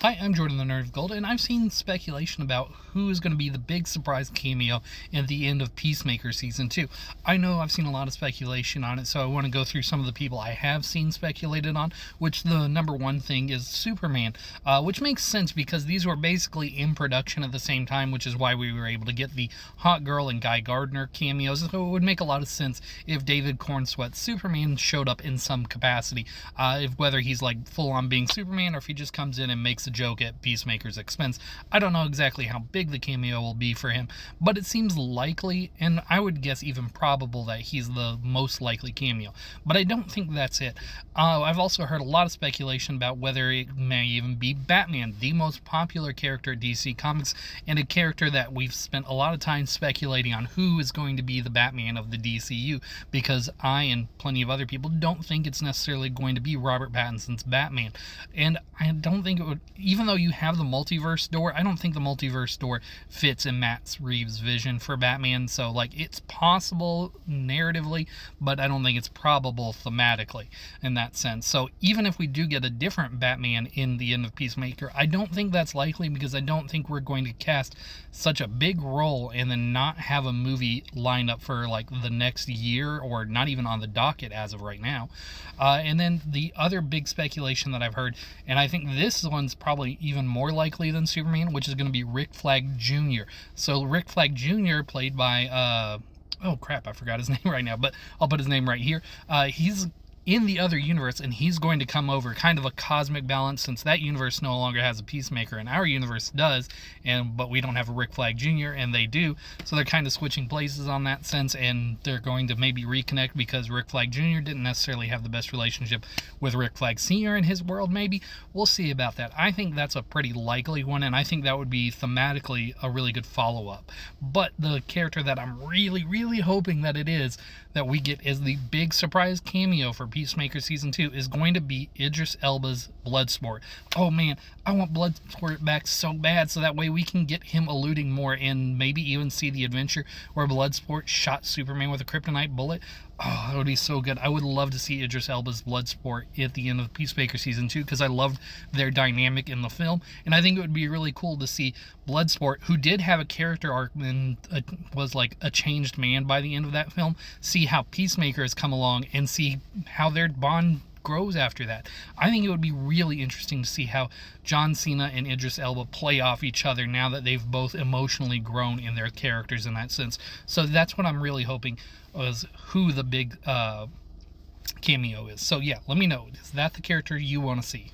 Hi, I'm Jordan the Nerd of Gold, and I've seen speculation about who is going to be the big surprise cameo at the end of Peacemaker Season 2. I know I've seen a lot of speculation on it, so I want to go through some of the people I have seen speculated on, which the number one thing is Superman, which makes sense because these were basically in production at the same time, which is why we were able to get the Hot Girl and Guy Gardner cameos, so it would make a lot of sense if David Cornsweet's Superman showed up in some capacity, whether he's like full on being Superman or if he just comes in and makes a joke at Peacemaker's expense. I don't know exactly how big the cameo will be for him, but it seems likely, and I would guess even probable, that he's the most likely cameo. But I don't think that's it. I've also heard a lot of speculation about whether it may even be Batman, the most popular character at DC Comics, and a character that we've spent a lot of time speculating on who is going to be the Batman of the DCU, because I and plenty of other people don't think it's necessarily going to be Robert Pattinson's Batman. And I don't think it would, even though you have the multiverse door, I don't think the multiverse door fits in Matt Reeves' vision for Batman. So, like, it's possible narratively, but I don't think it's probable thematically in that sense. So, even if we do get a different Batman in the end of Peacemaker, I don't think that's likely because I don't think we're going to cast such a big role and then not have a movie lined up for, like, the next year or not even on the docket as of right now. And then the other big speculation that I've heard, and I think this one's probably even more likely than Superman, which is going to be Rick Flag Jr. So Rick Flag Jr., played by oh crap, I forgot his name right now, but I'll put his name right here. He's in the other universe, and he's going to come over, kind of a cosmic balance, since that universe no longer has a Peacemaker and our universe does, but we don't have a Rick Flag Jr. and they do, so they're kind of switching places on that sense, and they're going to maybe reconnect because Rick Flag Jr. didn't necessarily have the best relationship with Rick Flag Sr. in his world. Maybe we'll see about that. I think that's a pretty likely one, and I think that would be thematically a really good follow-up. But the character that I'm really hoping that it is that we get as the big surprise cameo for Peacemaker Season 2 is going to be Idris Elba's Bloodsport. Oh man, I want Bloodsport back so bad so that way we can get him eluding more and maybe even see the adventure where Bloodsport shot Superman with a kryptonite bullet. Oh, that would be so good. I would love to see Idris Elba's Bloodsport at the end of Peacemaker Season 2 because I loved their dynamic in the film. And I think it would be really cool to see Bloodsport, who did have a character arc and was like a changed man by the end of that film, see how Peacemaker has come along and see how their bond grows after that. I think it would be really interesting to see how John Cena and Idris Elba play off each other now that they've both emotionally grown in their characters in that sense. So that's what I'm really hoping was who the big cameo is. So yeah, let me know. Is that the character you want to see?